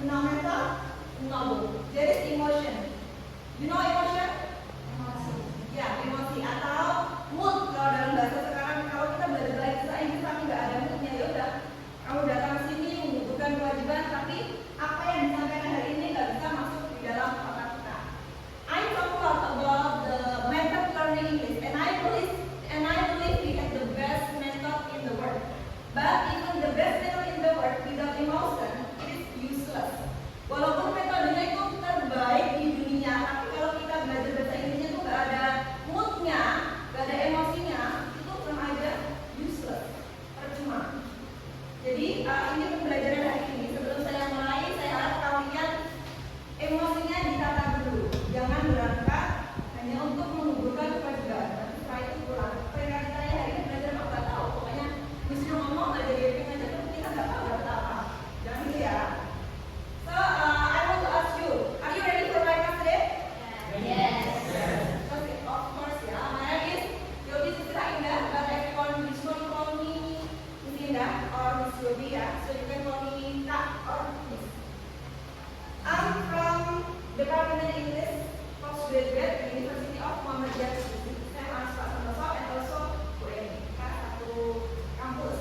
mental, noble. There is emotion. You know emotion? Emosi. Ya, emosi atau mood kalau dalam bahasa sekarang. Kalau kita belajar bahasa Inggris tapi nggak ada moodnya, ya udah. Kamu datang ke sini membutuhkan kewajiban, tapi apa yang disampaikan hari ini nggak bisa masuk di dalam otak kita. I talk a lot about the method learning English, and I believe we have the best method in the world. But even the best method in the world without emotion, it is useless. Walaupun metodenya itu terbaik di dunia, tapi kalau kita belajar bahasa Inggrisnya itu nggak ada moodnya, nggak ada emosinya, itu sama aja useless, percuma. Jadi ini pembelajaran hari ini. Sebelum saya mulai, saya harap kalian emosinya ditata dulu. Jangan berangkat hanya untuk mengumpulkan kewajiban. Nanti setelah itu pulang. Peringkat saya hari ini belajar apa nggak tahu. Pokoknya disuruh ngomong aja briefing aja, tapi kita nggak tahu dapat apa. Jangan gitu ya. So I want to ask you, are you ready for my class today? Yes. Okay, of course ya. My name is Yobi Sisira Indah, but everyone usually call me Miss Indah or Miss Yobi ya. So you can call me Kak or Miss. I'm from Department English Postgraduate University of Muhammadiyah Institute. Saya mahasiswa Santoso and also UNI, satu kampus.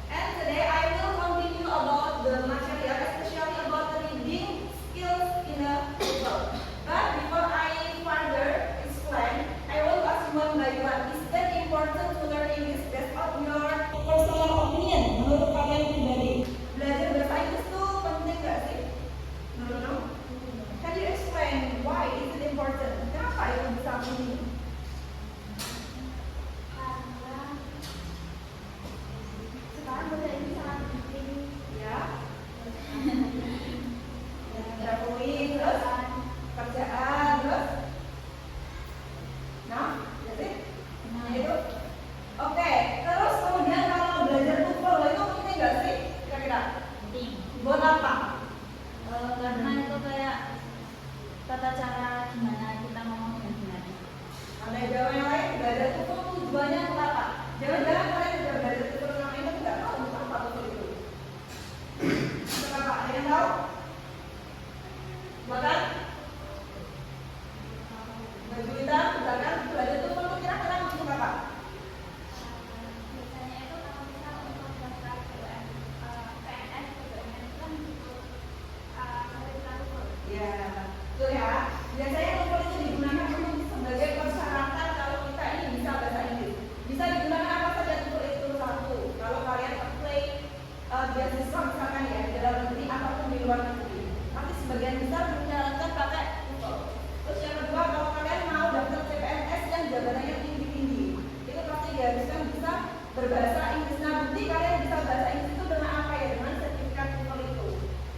And today I will continue about the material, especially about the reading skills in a novel. But before I further explain, I will ask one by one. Is that important to learn English based on your personal opinion? Menurut kalian pribadi, belajar bahasa Inggris itu penting nggak sih? No. Can you explain why is it important? Kenapa itu bisa penting? Karena sekarang bahasa ini sangat penting Ya. Traveling, terus kerjaan, terus ya sih? Itu. Oke, terus kemudian kalau belajar TOEFL itu penting nggak sih? Kira-kira? penting Buat apa? karena itu kayak tata cara gimana kita ngomong dengan benar. Ada jawab yang lain, belajar TOEFL tujuannya untuk apa? Jangan-jangan kalian sudah belajar TOEFL selama ini tapi nggak tahu untuk apa TOEFL itu. Untuk apa? Ada yang tahu? Bahkan Mbak Julita, bahkan belajar TOEFL itu kira-kira untuk apa? Biasanya itu kalau kita untuk daftar PNS itu kan butuh sertifikat. Ya, betul ya. Biasanya TOEFL itu digunakan untuk sebagai persyaratan kalau kita ini bisa bahasa Inggris. Bisa digunakan apa saja TOEFL itu? Satu, kalau kalian apply beasiswa misalkan ya di dalam negeri ataupun di luar negeri, nanti sebagian besar menyarankan pakai TOEFL. Terus yang kedua, kalau kalian mau daftar CPNS yang jabatannya tinggi-tinggi, itu pasti diharuskan bisa berbahasa Inggris. Nah, bukti kalian bisa bahasa Inggris itu dengan apa ya? Dengan sertifikat TOEFL itu.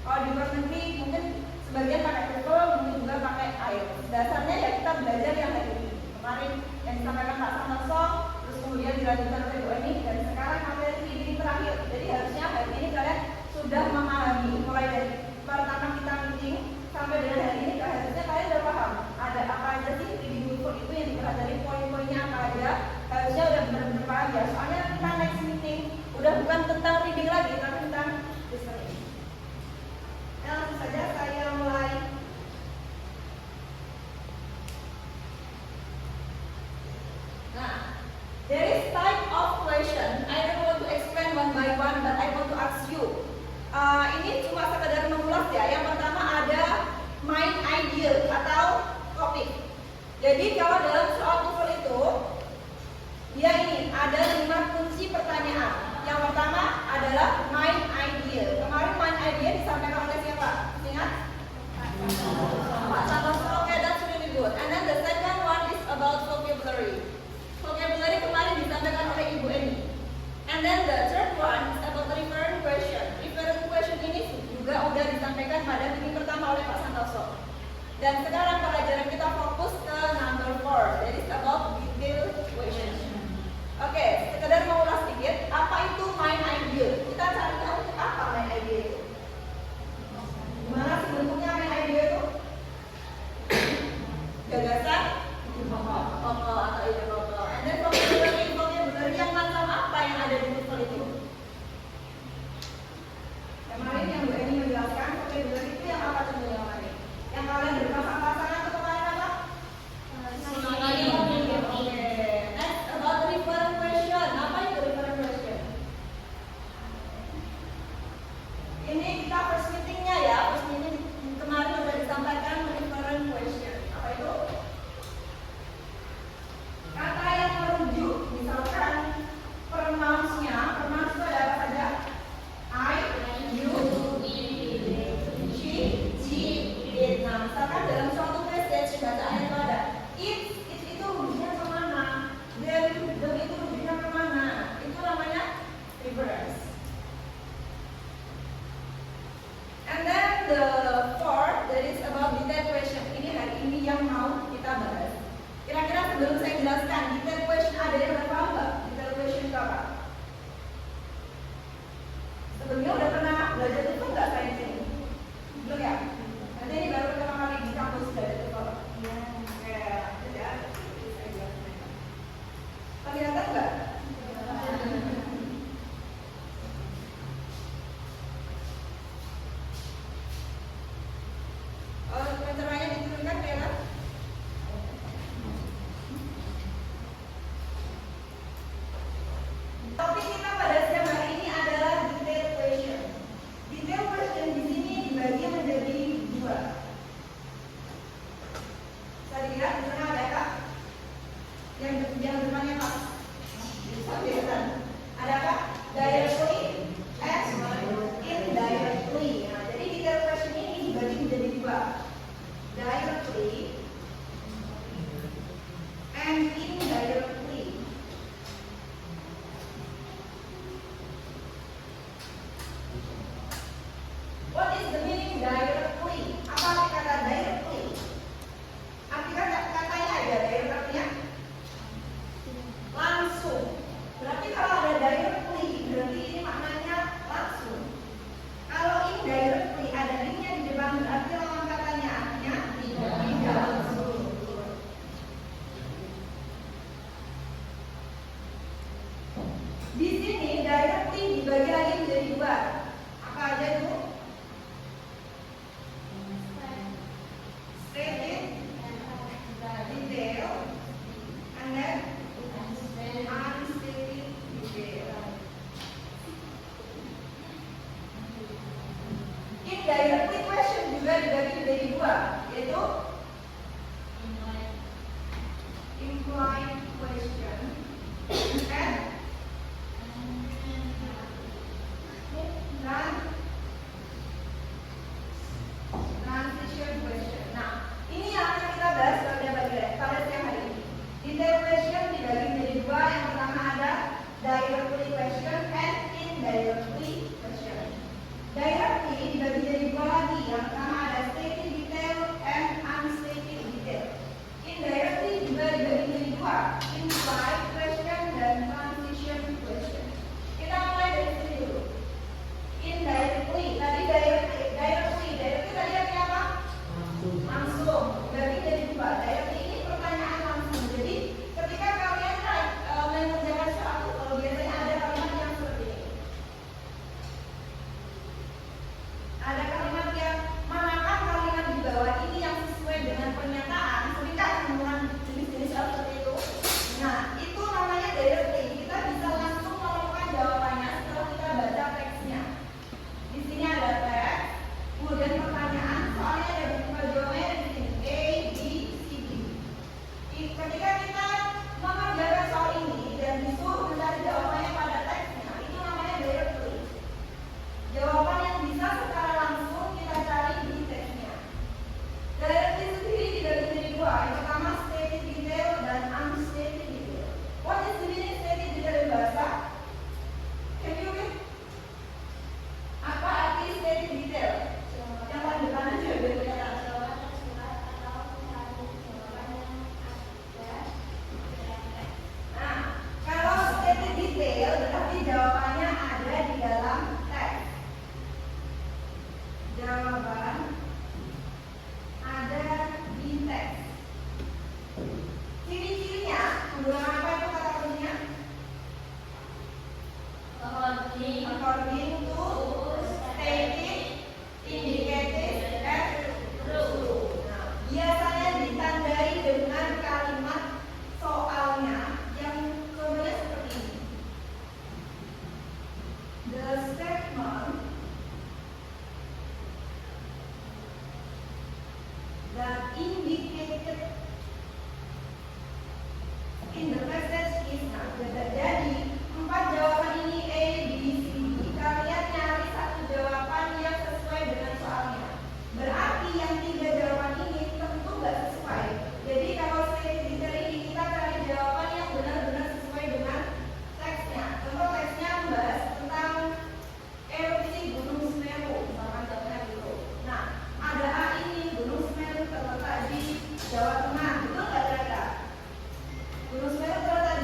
Kalau di luar negeri mungkin sebagian pakai TOEFL, mungkin juga pakai IELTS. Dasarnya ya kita belajar yang hari ini. Kemarin yang disampaikan Pak Santoso, terus kemudian dilanjutkan oleh Bu Eni, dan sekarang materi reading terakhir. Jadi harusnya hari ini kalian sudah memahami mulai dari pertama kita meeting sampai dengan hari ini, harusnya kalian sudah paham ada apa aja sih reading TOEFL itu yang dipelajari, poin-poinnya apa aja. Harusnya udah benar-benar paham ya. Soalnya kita next meeting udah bukan tentang reading lagi, tapi tentang listening. Langsung saja saya mulai. Nah, there is type of question. I don't want to explain one by one, but I want to ask you. Ini cuma sekedar mengulas ya. Yang pertama ada main idea atau topik. Jadi kalau dalam soal TOEFL itu, dia ini ada 5 kunci pertanyaan. Yang pertama adalah main idea. Kemarin main idea disampaikan oleh siapa? Ingat? Pak Santoso. Okay, that's really good. And then the second one is about vocabulary. Vocabulary kemarin disampaikan oleh Ibu Eni. And then the third one is about referent question. Referent question ini juga udah disampaikan pada meeting pertama oleh Pak Santoso. Dan sekarang pelajaran kita fokus ke number 4. That is about detail question. Oke, sekedar mengulas sedikit, apa itu main idea? Kita cari tahu apa main idea itu. Gimana sih bentuknya main idea itu? Gagasan, pokok atau ide pokok. And then vocabulary yang macam apa yang ada di TOEFL itu? Kemarin yang Bu Eni menjelaskan 2. Bisa dilihat di sana ada kak? Yang depannya kak? Bisa kelihatan. Ada kak? Directly and indirectly. Nah, jadi detail question ini dibagi menjadi 2. Directly and indirectly. What is the meaning directly? Apa arti kata directly? Arti katanya ada direct artinya langsung. Berarti kalau ada directly, berarti ini maknanya langsung. Kalau indirectly ada linknya di depan, berarti lawan katanya artinya tidak langsung. Di sini directly dibagi lagi menjadi 2. Apa aja itu? Stated, detail, and then unstated detail. Indirectly question juga dibagi menjadi 2, yaitu implied question dan transition question. Nah, ini yang akan kita bahas pada siang hari ini. Detail question dibagi menjadi 2. Yang pertama ada directly question and indirectly question. Directly dibagi menjadi 2 lagi. Yang pertama ada stated detail and unstated detail. Indirectly juga dibagi menjadi 2. Implied question dan transition question. Kita mulai dari sini dulu. Indirectly, tadi directly tadi artinya apa? Langsung. Dibagi menjadi 2. Directly ini pertanyaan langsung. Jadi ketika kalian mengerjakan suatu, kalau biasanya ada kalimat yang seperti ini. Ada kalimat yang manakah kalimat di bawah ini yang sesuai dengan pernyataan? Seringkali menemukan jenis-jenis hal seperti itu. Nah, itu namanya directly. Kita bisa langsung menemukan jawabannya setelah kita baca teksnya. Di sini ada teks, kemudian pertanyaan, soalnya ada beberapa jawabannya di sini A, B, C, D. Ketika kita mengerjakan soal ini dan disuruh mencari jawabannya pada teksnya, itu namanya directly. Jawaban yang bisa secara langsung kita cari di teksnya. Directly sendiri dibagi menjadi 2. Yang pertama stated detail dan unstated detail. What is the meaning stated detail in bahasa? Can you read? Apa arti stated detail? Yang paling depan aja biar kelihatan. Nah, kalau stated detail berarti jawabannya ada di dalam teks. Jawaban ada di teks. Ciri-cirinya menggunakan apa itu kata kuncinya? According to, stated, indicated, and true. Nah, biasanya ditandai dengan kalimat soalnya yang contohnya seperti ini. The statement that indicated in the passage is not. Jadi 4 jawaban ini A, B, C, D. Kalian nyari satu jawaban yang sesuai dengan soalnya. Berarti yang 3 jawaban ini tentu nggak sesuai. Jadi kalau stated detail ini kita cari jawaban yang benar-benar sesuai dengan teksnya. Contoh teksnya membahas tentang erupsi Gunung Semeru, misalkan contohnya gitu. Nah, ada A ini, Gunung Semeru terletak di Jawa Tengah, betul nggak kira-kira? Gunung Semeru terletak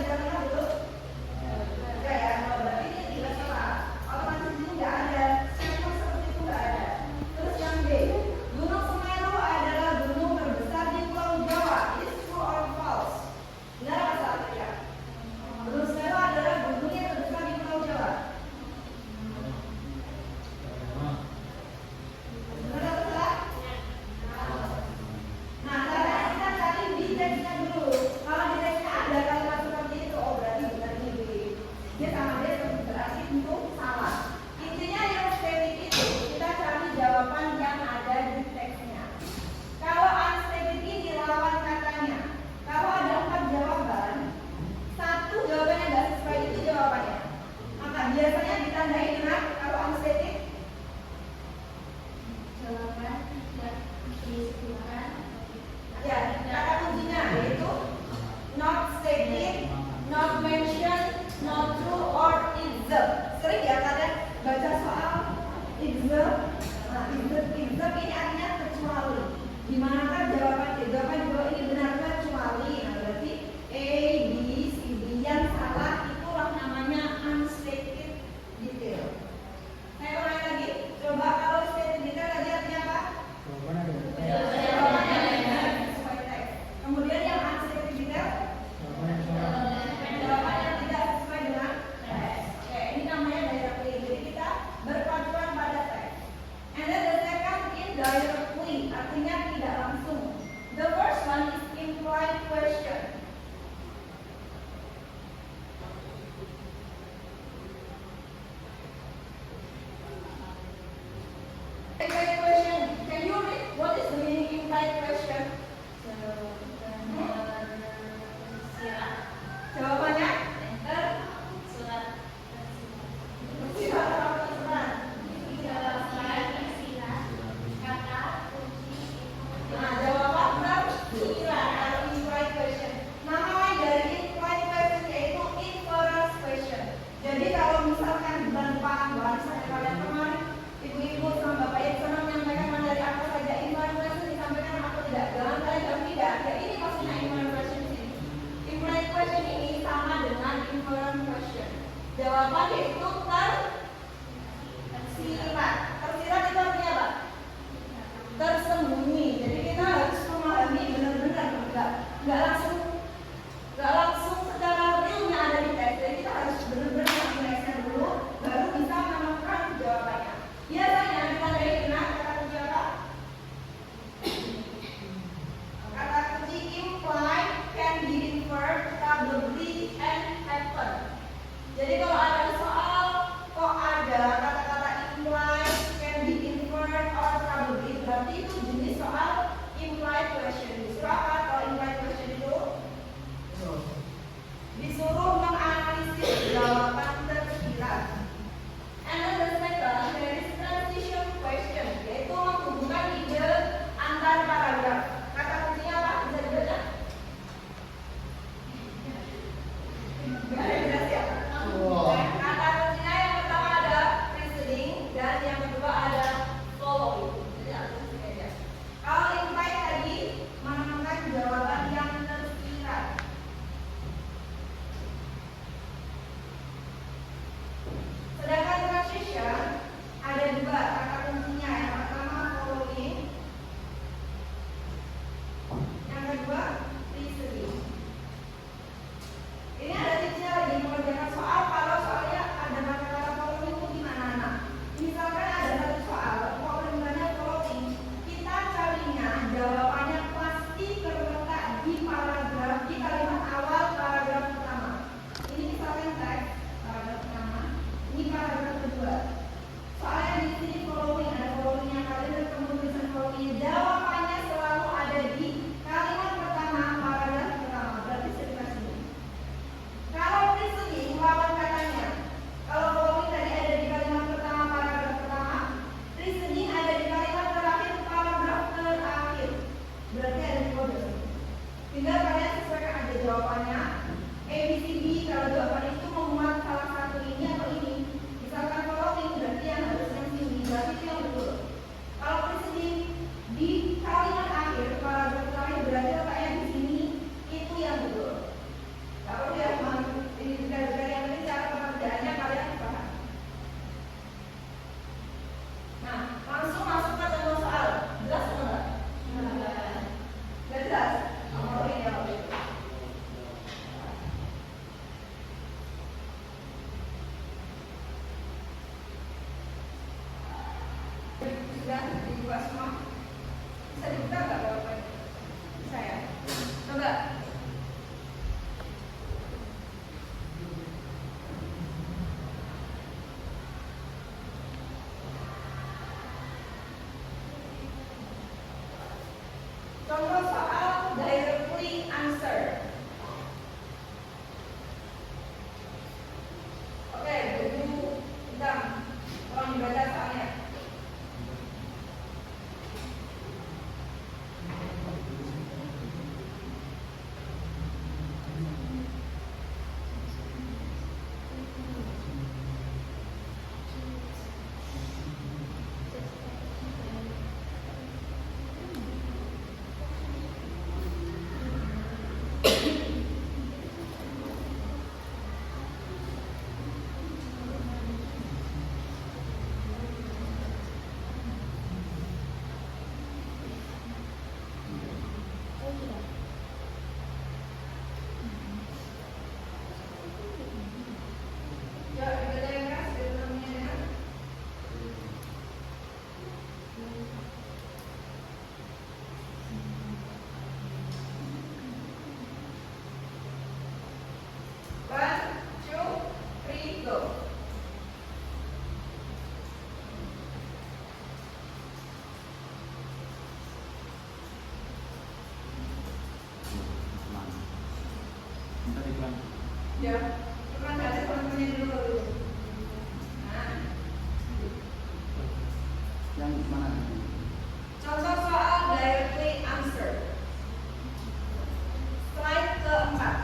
disebutkan. Ya, kata kuncinya yaitu not stated, not mentioned, not true, or ism. Sering ya kalian baca soal ism. Nah, ism ini artinya kecuali. Dimanakah jawaban jawaban ini benar kecuali. Nah, berarti A, B, C, D yang salah itulah namanya unstated detail. Saya ulangi lagi. Coba kalau stated detail tadi artinya apa? Jawabannya benar sesuai teks. Kemudian yang unstated detail jawabannya tidak sesuai dengan teks. Oke, ini namanya directly. Jadi kita berpacuan pada teks. And then the second indirectly, artinya tidak langsung. The first one is implied question. Implied question. Can you read what is the meaning implied question? Jawabannya tersirat atau tersirat. Nah, jawaban tersirat atau implied question. Nama lain dari implied question yaitu inference question. Jadi kalau misalkan misalnya kalian kemarin ibu-ibu sama bapak yang senang menyampaikan dari apa saja implied question disampaikan apa tidak, jangan kalian jawab tidak. Ya ini maksudnya implied question di sini. Implied question ini sama dengan inference question. Jawaban yaitu tersirat. Tersirat itu artinya apa? Tersembunyi. Jadi kita harus memahami benar-benar nggak langsung secara realnya ada di teks. Jadi kita harus benar-benar mengaksesnya dulu, baru bisa menemukan jawabannya. Biasanya kita dari benar kata kunci apa? Kata kunci implied, can be inferred, probably, and happen. Jadi kalau ada soal kok ada kata-kata implied, can be inferred, or probably, berarti itu jenis soal implied question. Disuruh apa kalau implied question itu? Disuruh menganalisis jawaban tersirat. And then the second, there is transition question, yaitu menghubungkan ide antar paragraf. Kata kuncinya apa? Bisa dibaca? Jelas ya? Kata kuncinya yang pertama ada preceding dan yang kedua ada following. Jadi aku aja. Kalau implied tadi menemukan jawaban yang tersirat. Sedangkan transition ada dua kata kuncinya. Yang pertama following, yang kedua preceding. Ini ada tipsnya lagi mengerjakan soal. Kalau soalnya ada kata-kata following itu gimana? Nah, misalkan ada satu soal problemnya following, kita carinya jawabannya pasti terletak di paragraf, di kalimat awal paragraf pertama. Ini misalkan teks paragraf pertama, ini paragraf kedua. Soalnya di sini following, ada followingnya, kalian ketemu tulisan followingnya, jawabannya selalu ada di kalimat pertama paragraf pertama. Berarti sekitar sini. Kalau preceding lawan katanya. Kalau following tadi ada di kalimat pertama paragraf pertama, preceding ada di kalimat terakhir paragraf terakhir. Berarti ada di kode. Tinggal kalian sesuaikan aja jawabannya. A, B, C, D. Kalau jawaban itu memuat salah satu ini atau ini. Misalkan following berarti yang harus yang sini. Berarti itu yang betul. Kalau preceding di kalimat akhir paragraf terakhir berarti letaknya di sini. Itu yang betul. Kalau dia ini juga yang penting cara pengerjaannya kalian paham. Nah, langsung masuk ke contoh soal. Jelas atau enggak? Enggak jelas? Oh ini ya. Sudah dibuka semua? Bisa dibuka nggak Bapak? Bisa ya? Coba. Contoh soal directly answer. Oke, baju hitam. Tolong dibaca soalnya. Ya, pernah baca teman-temannya dulu. Nah, yang mana? contoh soal directly answer. Slide keempat.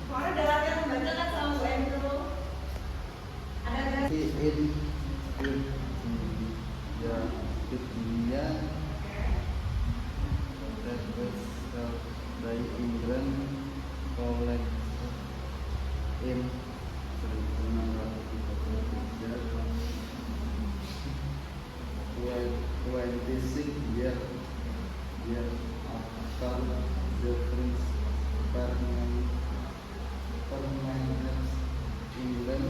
Kemarin ada latihan membaca kan sama Bu Andrew. Ada in ya India that was held by England collect in 26 year after the French permanent England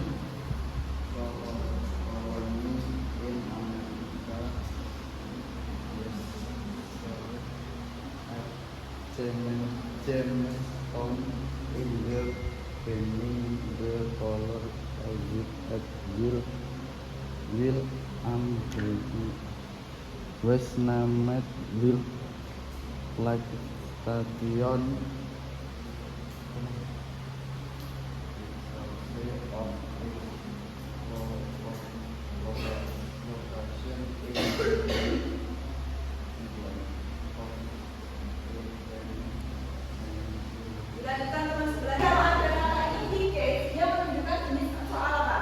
colony in America Jamestown in the banning the color at Will Brady was named Will Flag Station dilanjutkan teman sebelah. Kalau ada kata indicate, dia menunjukkan jenis soal apa?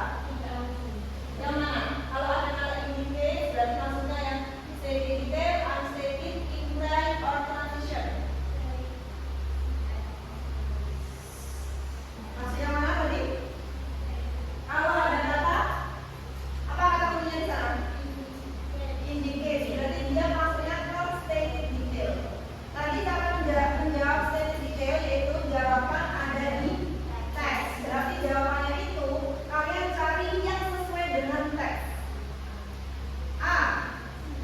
Yang mana? Kalau ada kata indicate, berarti maksudnya yang stated detail, unstated, inquiry, or transition. Masih yang mana tadi? Kalau ada kata, apa kata kuncinya di sana? Indicate, berarti dia maksudnya ke stated detail. Tadi cara menjawab stated detail yaitu jawaban ada di teks. Berarti jawabannya itu kalian cari yang sesuai dengan teks. A.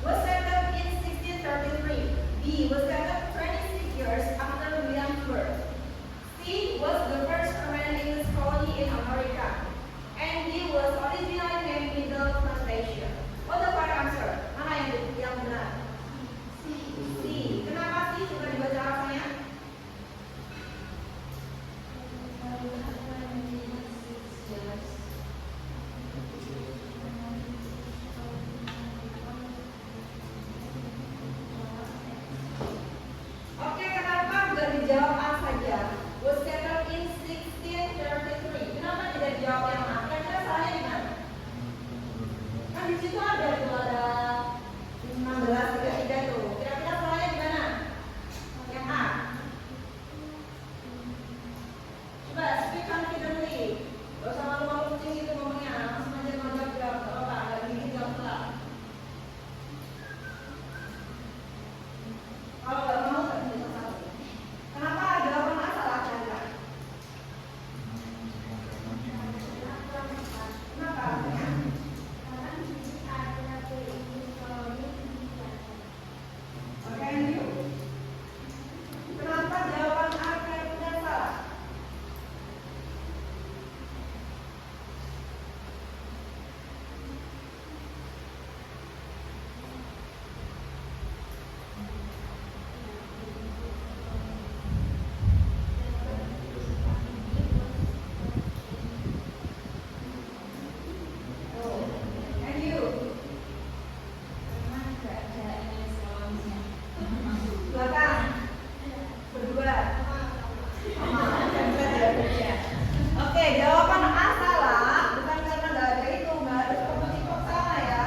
Was settled in 1633. B. Was settled 26 years after William's birth. C. Was the first permanent English colony in America. And D. Was originally named Middle Plantation. What the correct answer? Mana yang benar? C. Kenapa sih? Coba dibaca alasannya. Oke, kenapa nggak dijawab A saja? Was settled in 1633. Kenapa tidak dijawab yang A? Kira-kira salahnya di mana? Kan di situ ada tuh ada 1633 tuh. Kira-kira salahnya di mana? Yang A. Coba speak confidently. Gak usah malu-malu kucing gitu ngomongnya. Langsung aja ngajak jawab. Gak apa-apa, gak gini jawab lah. Kalau gak mau, gak bisa salah. Kenapa jawaban A salah kira-kira? Kenapa alasannya? Oke, and you? Kenapa jawaban A kira-kira salah? And you? Belakang. Berdua. Oke, jawaban A salah bukan karena nggak ada itu, nggak harus kok salah ya.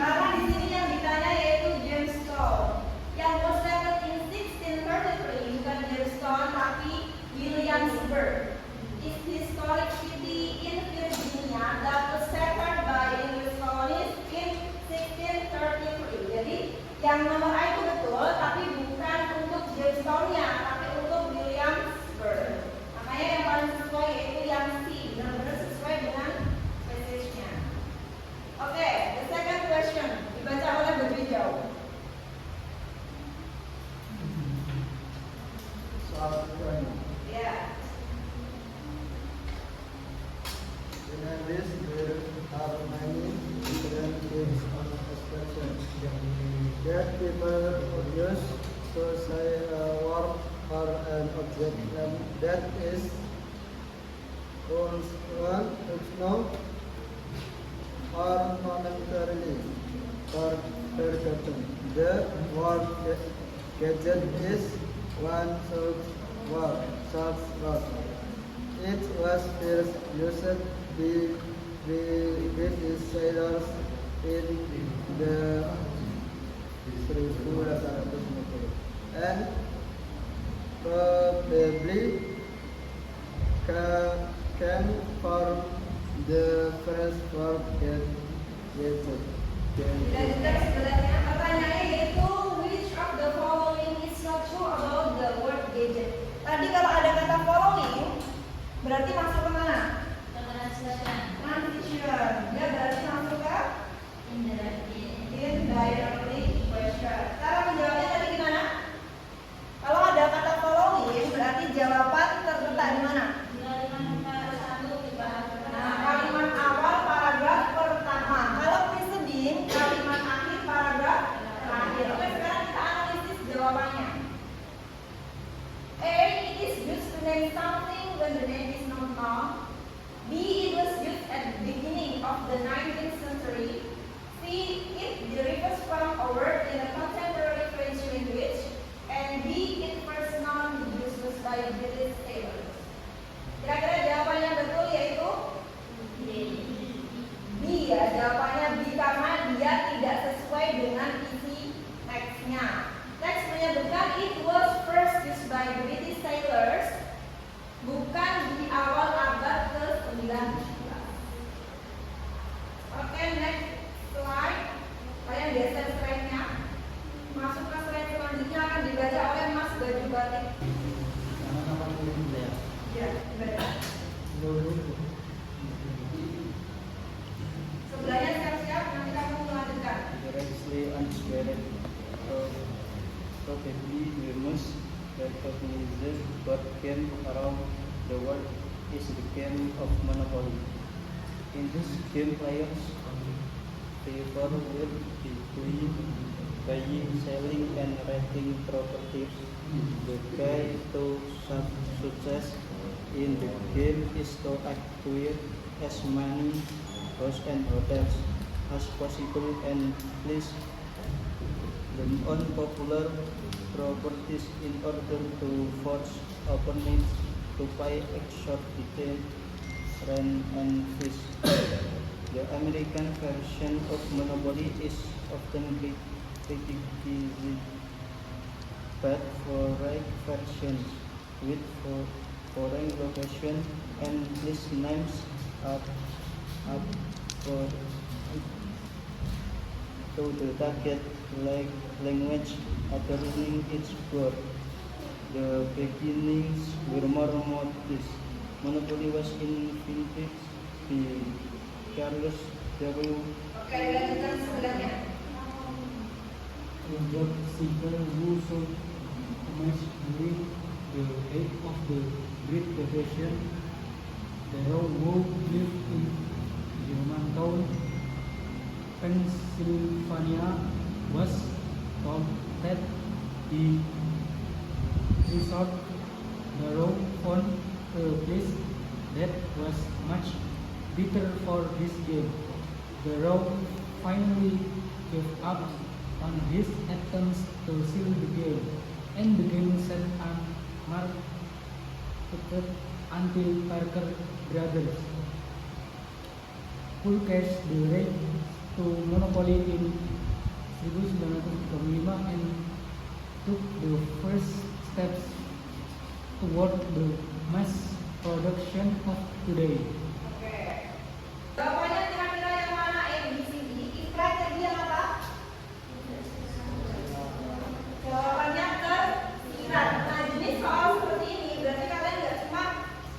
Karena di sini yang ditanya yaitu Jamestown. Yang was settled in 1633 bukan Jamestown tapi Williamsburg. It's historic city in Virginia that was settled by English colonists in 1633. Jadi yang nomor A itu betul, tapi bukan untuk Jamestown-nya, tapi untuk Williamsburg. Makanya yang paling sesuai yaitu yang C, benar-benar sesuai dengan passage-nya. Oke, the second question dibaca oleh Bedri Jauh. soal kedua. Ya. In a list there are many different types of expression that people use to say a word or an object, and that is functional or momentarily forgotten. The word gadget is one such word. It was first used by British sailors in the 1850 and probably came from the first word gadget. Tidak sebenarnya pertanyaannya yaitu which of the following is not true about the word gadget. Tadi kalau ada kata following berarti masuk ke mana? Transition. Dia berarti masuk ke indirectly question. Cara menjawabnya tadi gimana? Kalau ada kata following berarti jawaban terletak di mana? Nah, kalimat awal paragraf pertama. Kalau preceding kalimat akhir paragraf terakhir. Oke, sekarang kita analisis jawabannya. A. It is used to name something when the name is not known. B. It was used at the beginning of the 19th century. C. It derives from a word in a contemporary French language. And D. It first known used by British sailors. Kira-kira jawabannya betul yaitu B ya, jawabannya B karena dia tidak sesuai dengan isi teksnya. Teks menyebutkan it was first used by British sailors, bukan di awal abad ke-19. Oke, next slide. Kalian geser slide-nya. Masuk ke slide selanjutnya akan dibaca oleh Mas Baju Batik. Ya, dibaca. Sebelahnya siap-siap, nanti kamu melanjutkan. Directly unsquared. Probably the most recognized board game around the world is the game of Monopoly. In this game, players favor with between buying, selling, and renting properties. The key to success in the game is to acquire as many houses and hotels as possible and place them on popular properties in order to force opponents to pay exorbitant rent and fees. The American version of Monopoly is often criticized, but foreign versions with foreign location and place names are up for to the target language adorning its board. The beginnings were more modest. Monopoly was invented by Charles W. Oke, dilanjutkan sebelahnya. The seeker who sold much during the height of the Great Depression, the who lived in Germantown, Pennsylvania, was told that he resolved the row on a place that was much better for this game. The row finally gave up on his attempts to seal the game, and the game set unmarketed until Parker Brothers full cash the right to Monopoly in 1935 and took the first steps toward the mass production of today. Oke. Jawabannya kira-kira yang mana? A, B, C, D. Ikrar tadi yang apa? Jawabannya tersirat. Nah, jenis soal seperti ini berarti kalian nggak cuma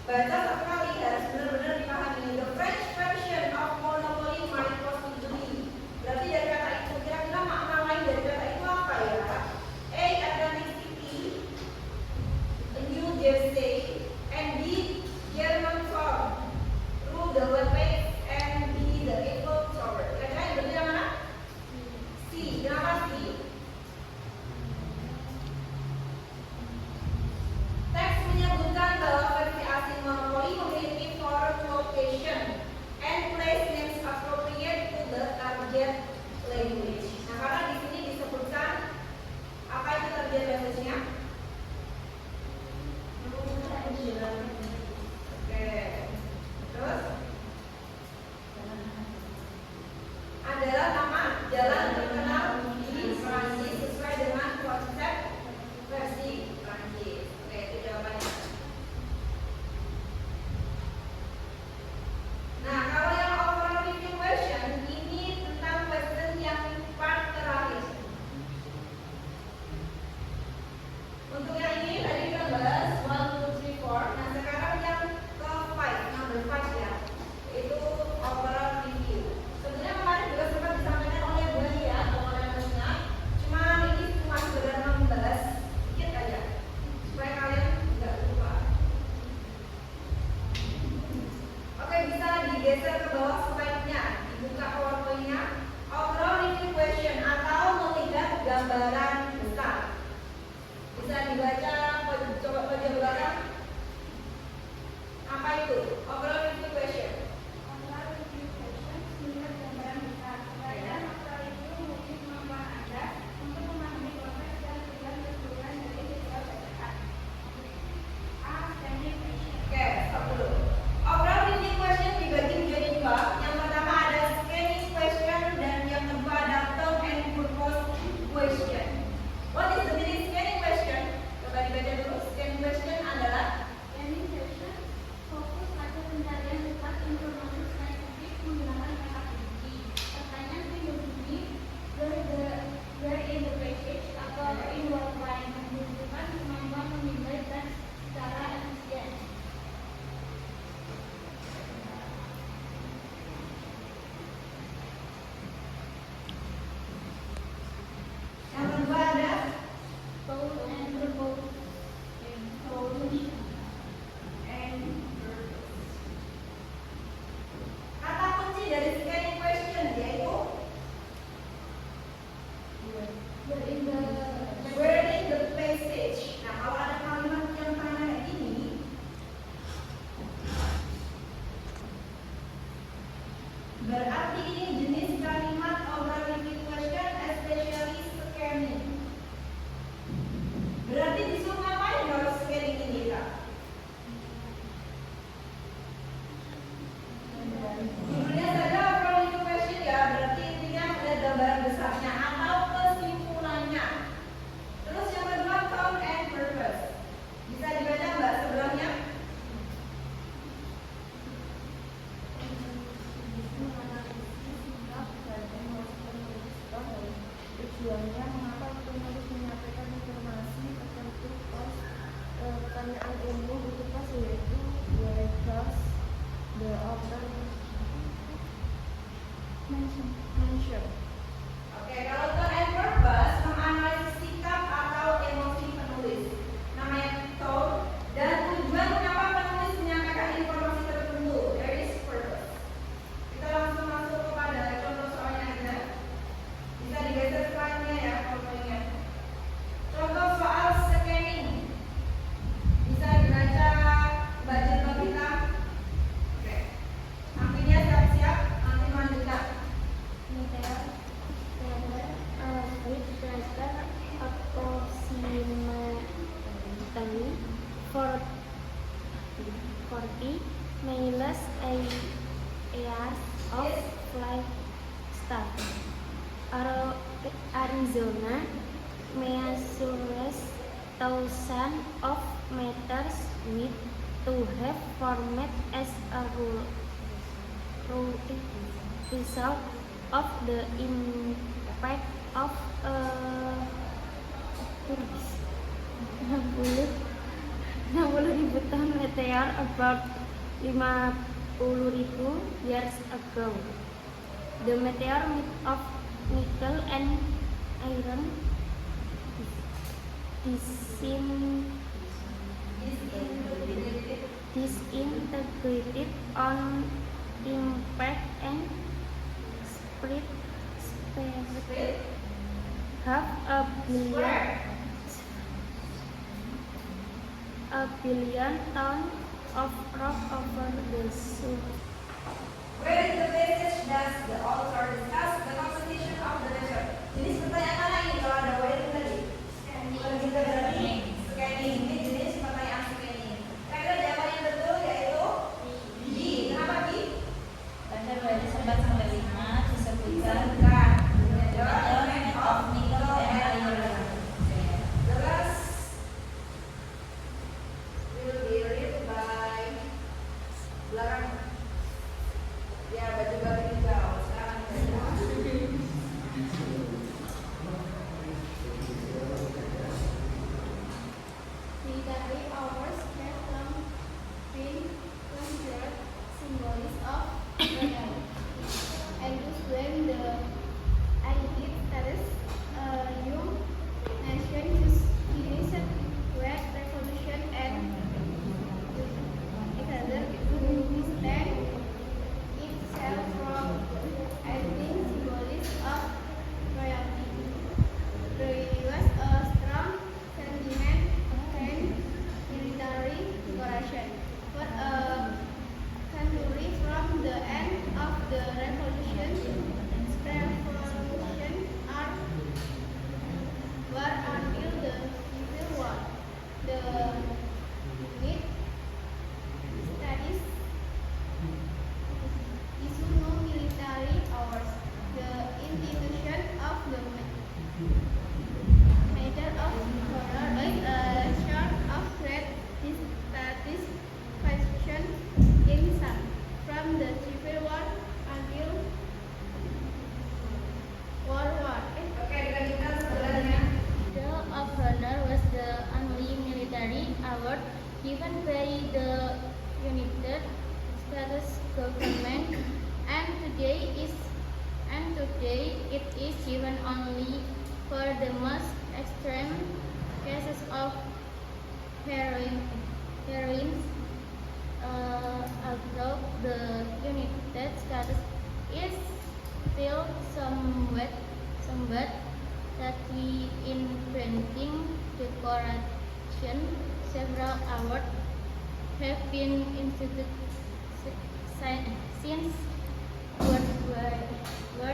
baca satu kali, harus benar-benar dipahami. The French version of Monopoly might possibly. Berarti dari kata itu kira-kira makna lain dari kata itu apa ya? A, Atlantic City, New Jersey, and B, German Farm. penggunaan umum untuk pas yaitu because the author mentioned. Oke, kalau tone and purpose menganalisis sikap atau emosi penulis. Namanya tone dan tujuan mengapa penulis menyampaikan informasi tertentu. There is purpose. Kita langsung masuk kepada contoh soalnya aja. Bisa digeser slide-nya ya kalau mau ingat. Contoh soal scanning. Bisa dibaca budget kita. Oke. Artinya siap-siap nanti lanjutkan. Meteor, with cluster approximately 40 miles years of flight start. Arizona measures thousands of meters need to have formed as a result of the impact of a 60.000 ton meteor about 50.000 years ago. The meteor made of nickel and iron disintegrated on impact and spread half a billion tons of rock over the surface. Where in the passage does the author discuss the composition of the measure? Jenis pertanyaan mana ini kalau ada where itu tadi? Kalau kita berarti scanning. Ini jenis pertanyaan scanning. Kira-kira jawaban yang betul yaitu B. Kenapa B? Pada 2-5 disebutkan Measurement of nickel and iron. The rest will be read by belakang. Ya, baju-baju hijau. Sekarang Military hours have long been considered symbols of rebellion, and thus when the United States, young nation, just finished with revolution and together to stand itself from acting symbols of royalty. There was a strong sentiment against military decoration. For a century from the end of the revolution war until the Civil War, the unit studies issue no military hours. The institution of the Medal of Honor is a sort of great satisfaction in some. From the Civil War until World War. Oke, dilanjutkan sebenarnya. Medal of Honor was the only military award given by the United States government, and today it is given only for the most extreme cases of heroin. Although the United States is still somewhat study in printing decoration, several awards have been instituted since World War I.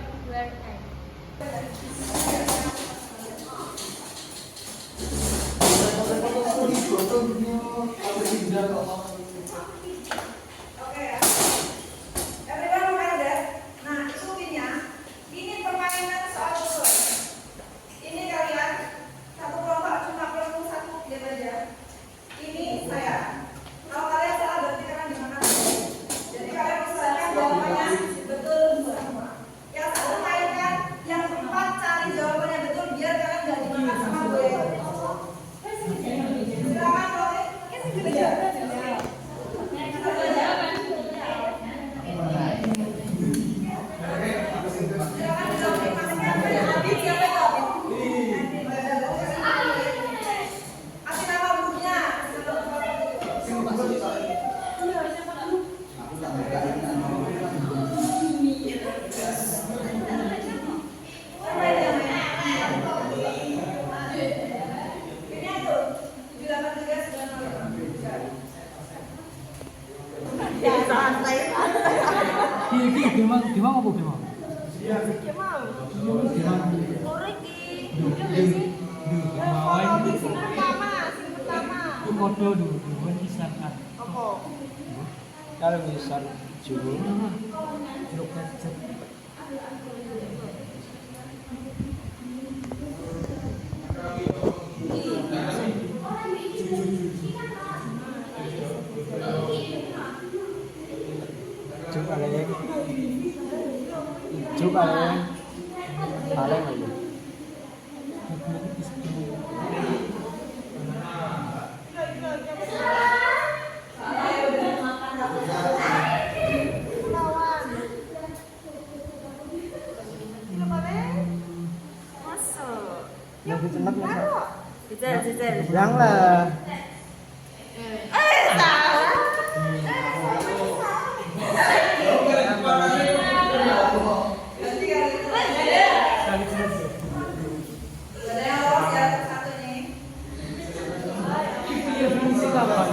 Oke ya. Everyone aware that? Nah, isunya ini permainan soal usul. Ini kalian satu kelompok cuma perlu satu lihat aja. Ini saya. Kalau kalian salah berarti kalian gimana? Jadi kalian usahakan jawabannya betul semua. Yang satu mainkan, yang empat cari jawabannya betul biar kalian nggak dimakan sama gue. Silakan, Roy. Ya, santai. Gimana apa gimana? Gimana? Gimana? Korek di. Mawai Sing pertama. itu kode dulu, bukan Islam kan? Apa? Kalau misal jujur, Look at that. coba lagi, coba lagi, paling lagi. Yang dicemak Jejel. yang lah. Ada yang lolos ya satu nih. Definisi kapan?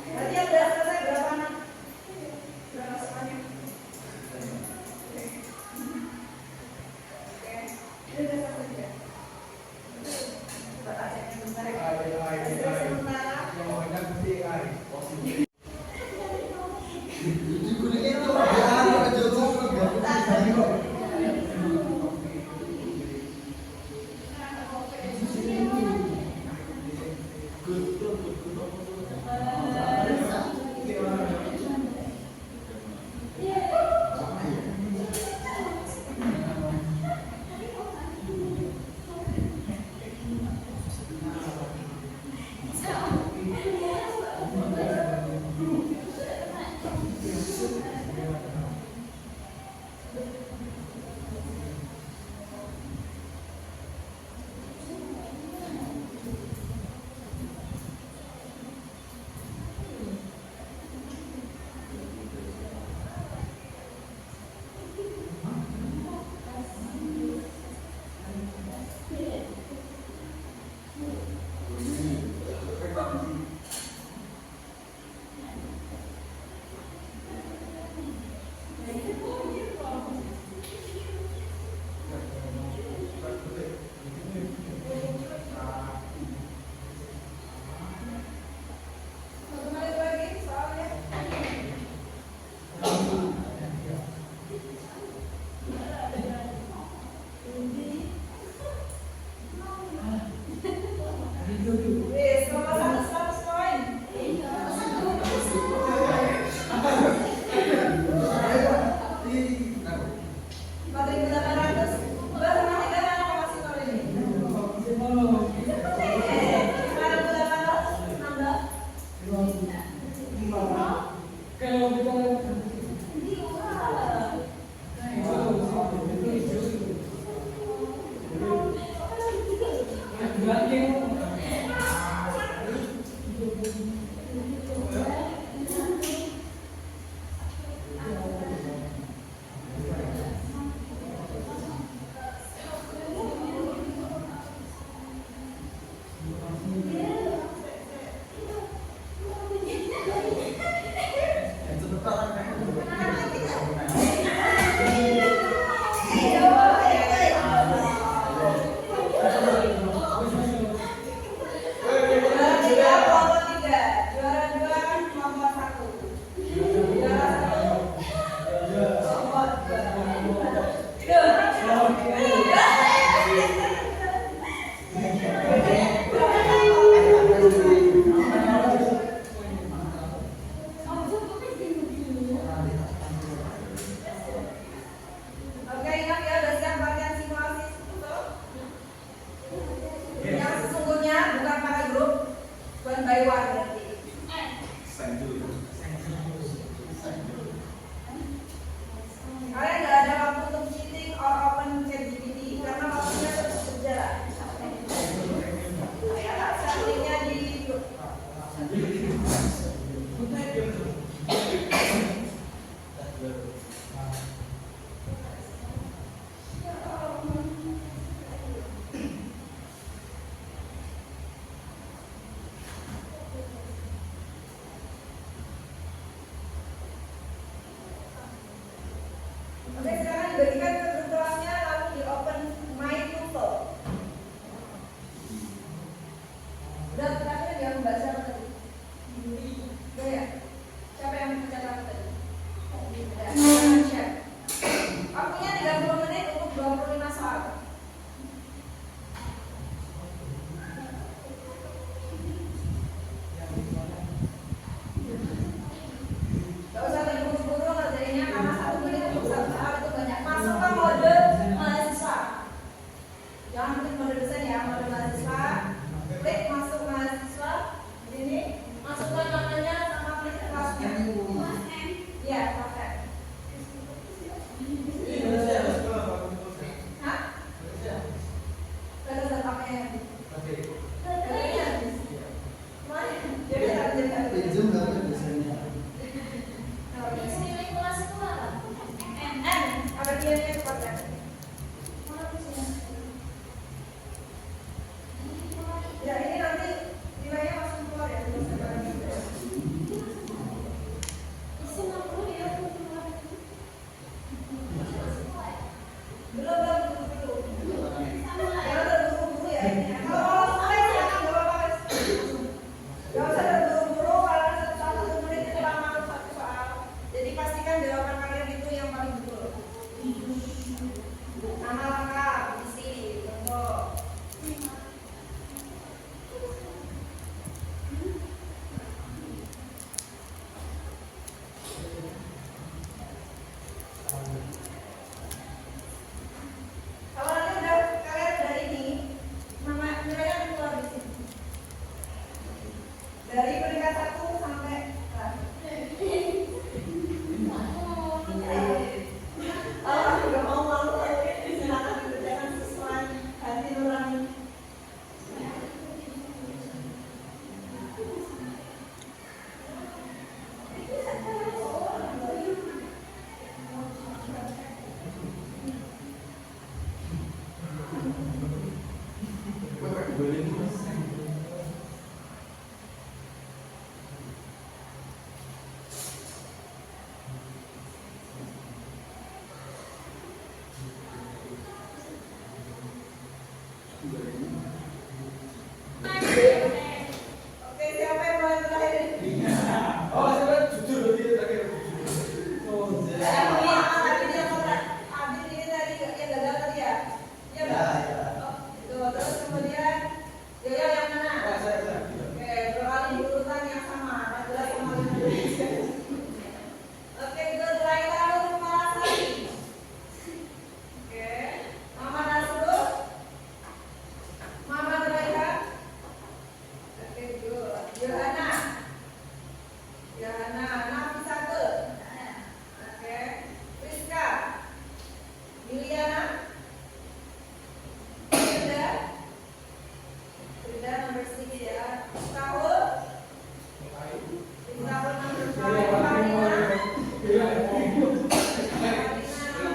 Berarti yang udah selesai berapa anak? Berapa semuanya? Oke. Ini udah satu ya. Coba tanya yang bentar ya. Sementara. Nama lengkap, isi, bentuk. Kalau nanti kalian udah ini, nama nilainya keluar di sini. Dari peringkat 1 sampai aku juga mau malu. Silakan dikerjakan sesuai hati nurani. Oke, siapa yang mulai terakhir? Abis ini tadi yang gagal tadi ya? Iya Mbak? Oh, itu. Terus kemudian Yoyo yang mana? Oke, berkali di urutan yang sama, 14 sama 15. Oke, itu terakhir lalu malah lagi. Oke, Mama Nasrul, Mama Nuraiha. Oke, good. Yohana, Nafisate. Oke, Rizka, Yuliana, Frida nomor 6 ya. Tahul, Tahul nomor 5.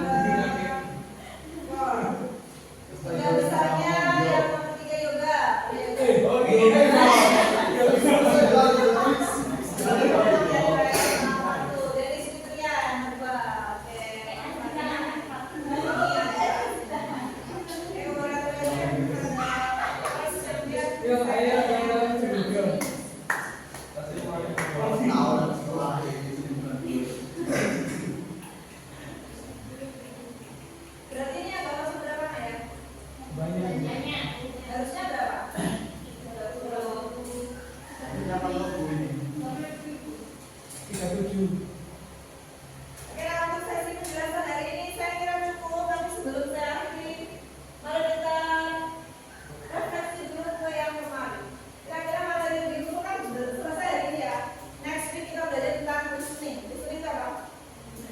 Marina nomor 4. Yang besarnya yang nomor 3 Yoga. Denis Fitria nomor 2. Berarti ini agak masuk berapa ya? Harusnya berapa? 37. Oke, untuk sesi penjelasan hari ini saya kira cukup. Tapi sebelum saya akhiri, mari kita refleksi dulu ke yang kemarin. Kira-kira materi yang dulu kan sudah selesai hari ini ya. Next week kita belajar tentang listening. Listening itu apa?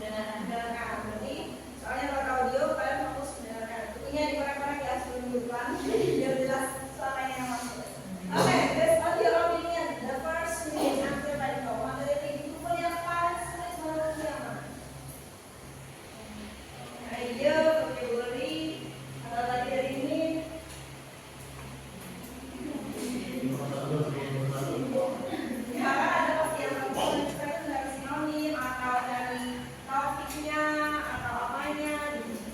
Mendengarkan. Berarti soalnya kalau audio kalian fokus mendengarkan. Bukunya dikorek-korek ya sebelum minggu depan biar jelas suaranya yang masuk. Oke, based on your opinion, the first meeting after medical materi itu pun yang paling sulit menurut yang mana? Ide, vocabulary, atau tadi dari ini? Ya kan ada pasti yang lebih dari sinonim atau dari topiknya atau apanya gitu.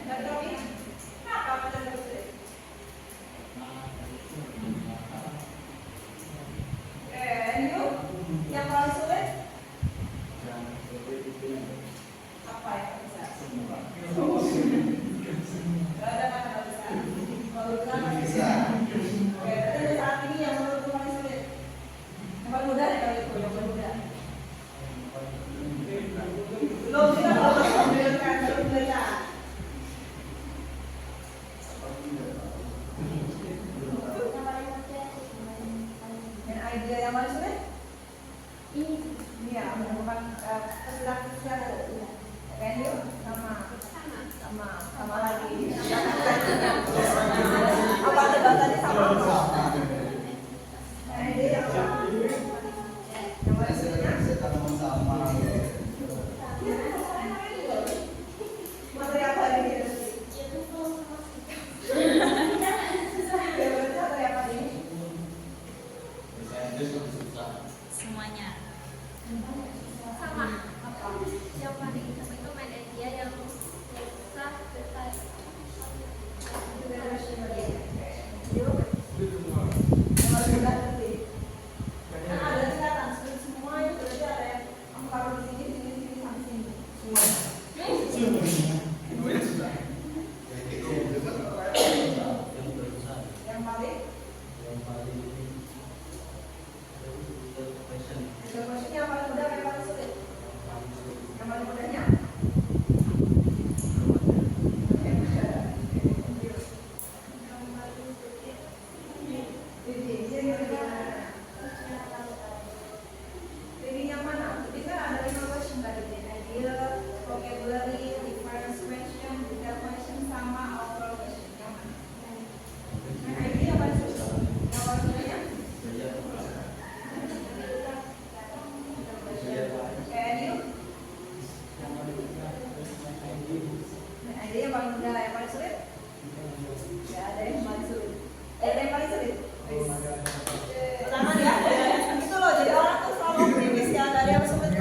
Dari topik apa materi sulit? And you? Yang paling sulit? Apa yang bisa? Gak ada kan yang bisa. Kalau bilang masih bisa. Oke, berarti saat ini yang menurutmu paling sulit. Yang paling mudah ya kalau itu, yang paling mudah. Belum kita kalau mendengarkan baru belajar. Dan ide yang paling sulit? Ini ya, menemukan perilaku-perilaku itu. Kan yuk, sama lagi. Apa debatannya sama? Nah, ide yang apa? Yang paling sulitnya? Materi apa hari ini? Materi apa ini? Semuanya. Sama. Yang paling itu media yang susah, Yuk.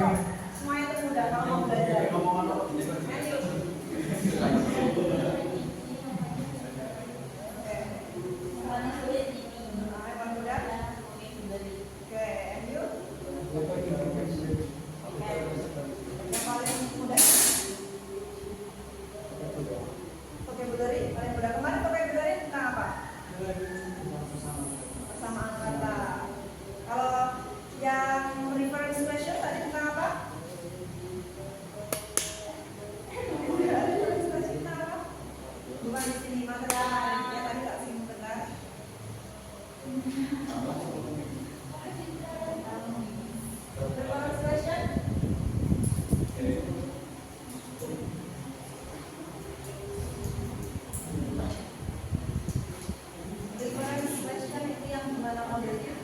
Semuanya itu mudah kalau mau belajar. Lanjut. Persamaan kata. Kalau yang reference question tadi tentang apa? Reference question tentang apa? Bukan di sini materai. Ya tadi tak singgung benar. Reference question. Reference question itu yang gimana modelnya?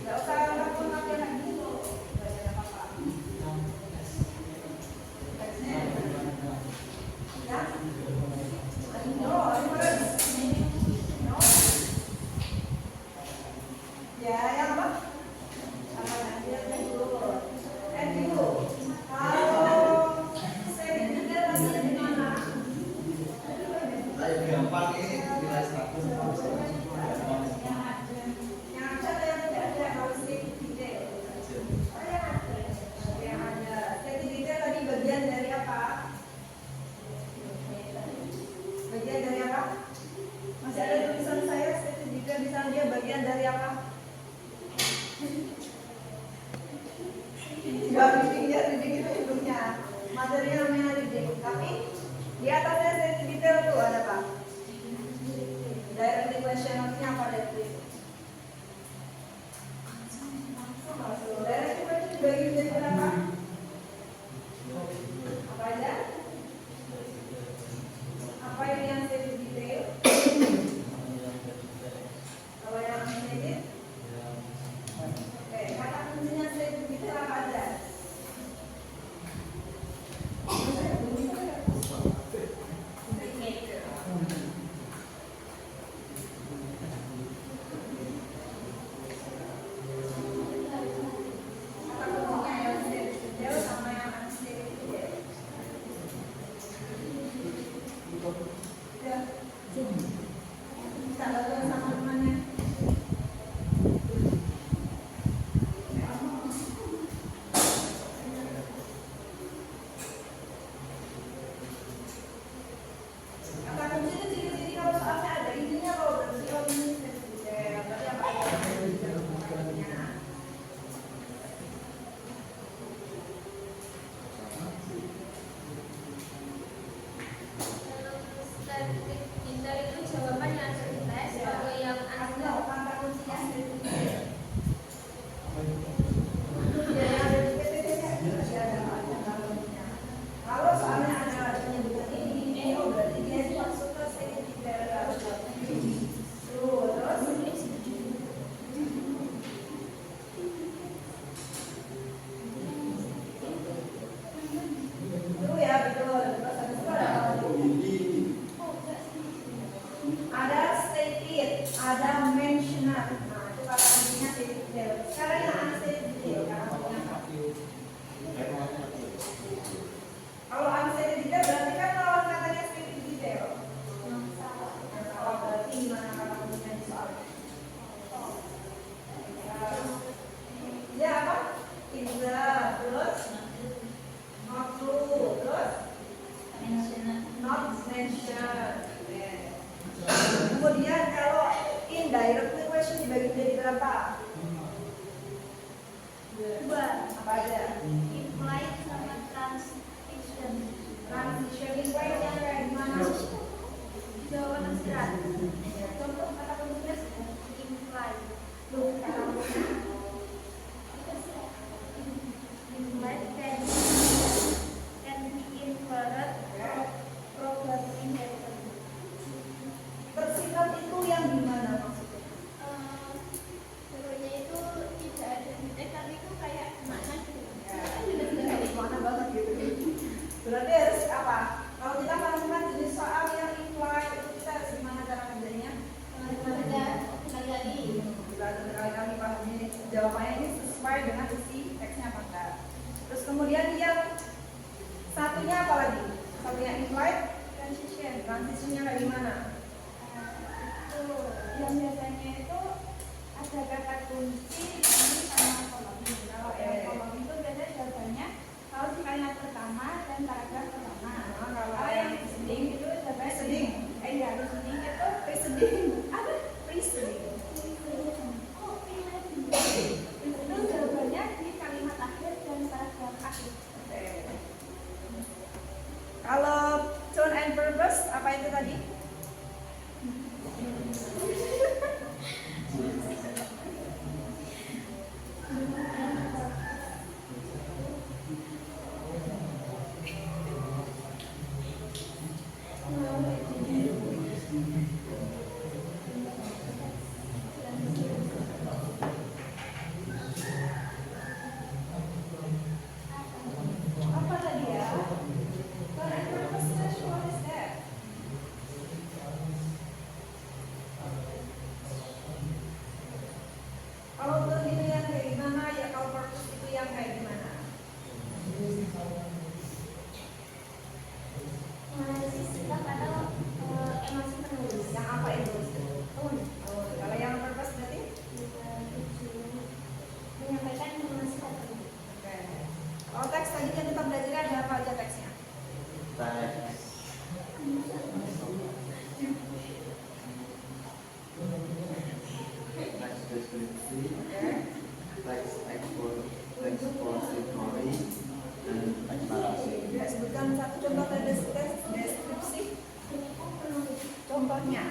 Gak usah kamu pakai lagi loh. Gak ada apa-apa. Teksnya. Ya? No, reference. No. Ya, yang apa? Apa nanti yang dulu? Dulu. Kalau sertifikat tadi di mana? Yang ada yang tidak ada harus sertifikat. Yang ada sertifikat tadi bagian dari apa? Bagian dari apa? Masih ada tulisan saya sertifikat di sana, dia bagian dari apa? Tidak reading ya, reading itu hidungnya. Materinya namanya reading. Tapi di atasnya sertifikat tuh ada apa? Direct question artinya apa dari itu? Direct question dibagi menjadi berapa? Apa aja? Apa ini yang sedikit detail? Kalau yang sedikit? Oke, kata kuncinya sedikit detail apa aja? Kata kuncinya yang sedikit detail sama yang sedikit detail. Ya. Bisa belajar sama temannya. Kata kunci itu ciri-ciri kalau soalnya ada izinnya kalau berarti oh ini sertifikat. Berarti apa ya? Sertifikatnya. Pintar itu jawaban yang cerdas kalau yang Ada anda kata kuncinya sertifikat. Ya, yang ada di PPT-nya masih ada kata kuncinya. Kalau soalnya ada penyebutan ini, oh berarti dia itu masuk ke sertifikat. Terus itu ya betul. Terus habis itu ada apa lagi? Ada stated, ada mentioned. Nah, itu kata kuncinya stated detail. Sekarang yang unstated detail, kata kuncinya apa? Kalau unstated detail berarti kan lawan katanya stated detail. Salah berarti gimana kata kuncinya di soalnya? Ya apa? Tidak, terus not true, terus not mentioned. Kemudian kalau indirect question dibagi menjadi berapa? Dua. Apa aja? implied sama transition. Transition implied yang kayak gimana? Jawaban abstrak. Contoh kata kuncinya Implied. tuh kata kuncinya. Implied can be inferred from inheritance. Tersirat itu yang gimana maksudnya? Sebenarnya itu tidak ada detek tapi itu kayak makna gitu. Kemudian yang satunya apa lagi? Satunya implied transition. Transisinya kayak gimana? Itu yang biasanya itu ada kata kunci ini sama kolom. Kalau yang kolom itu biasanya jawabannya kalau di kalimat pertama dan paragraf pertama. Kalau yang listening itu jawabannya Listening. Iya, listening itu Reasoning. apa? Reasoning. Oh, itu jawabannya di kalimat akhir dan paragraf akhir. Oke. Kalau tone and purpose apa itu tadi? Apa tadi ya? Tone and purpose, what is that? Kalau tone itu yang kayak gimana ya, kalau purpose itu yang kayak gimana? Analisis sikap atau emosi penulis. Yang apa itu? Tone. Oh, kalau yang purpose berarti? Menyampaikan informasi tertentu. Oke. Kalau teks tadi yang kita belajar ada apa aja teksnya? Teks. Teks deskripsi, Oke. teks ekspositori, dan teks narasi. Tidak sebutkan satu contoh dari deskripsi. Contohnya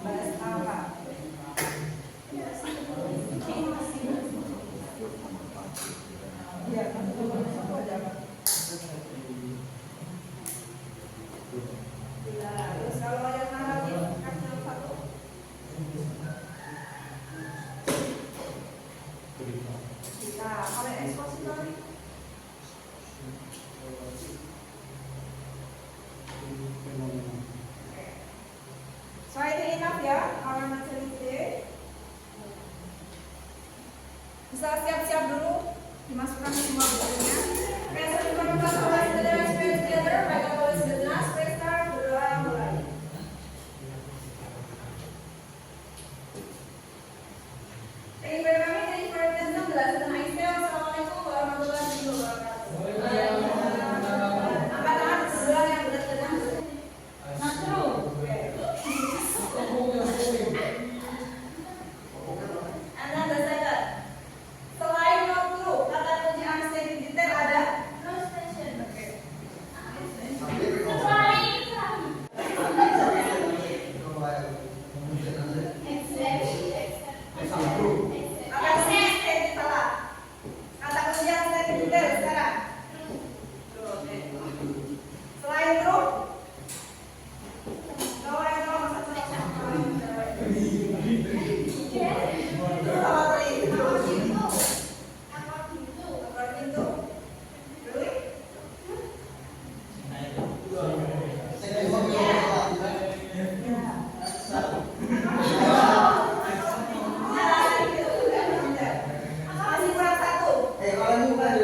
bahas apa? Iya, kan satu aja kan. Terus kalau yang naratif kasih satu. Kita kalau yang ekspositori. So I think enough ya our material today. Bisa siap-siap dulu dimasukkan semua bukunya. Present purpose of the space together, baik tulis dengan space start berdoa mulai. Thank you very much. Thank you for attending. Belasan Aisyah. Assalamualaikum warahmatullahi wabarakatuh. Angkat tangan sebelah yang benar-benar. Not true. And then the second. Selain not true, kata kunci unstated detail ada no station. Oke. Kata kunci unstated salah. Kata kunci unstated detail sekarang. Oke. Selain true. Kalau yang kalau satu sama pintu. Really? Masih kurang satu. Kalau bukan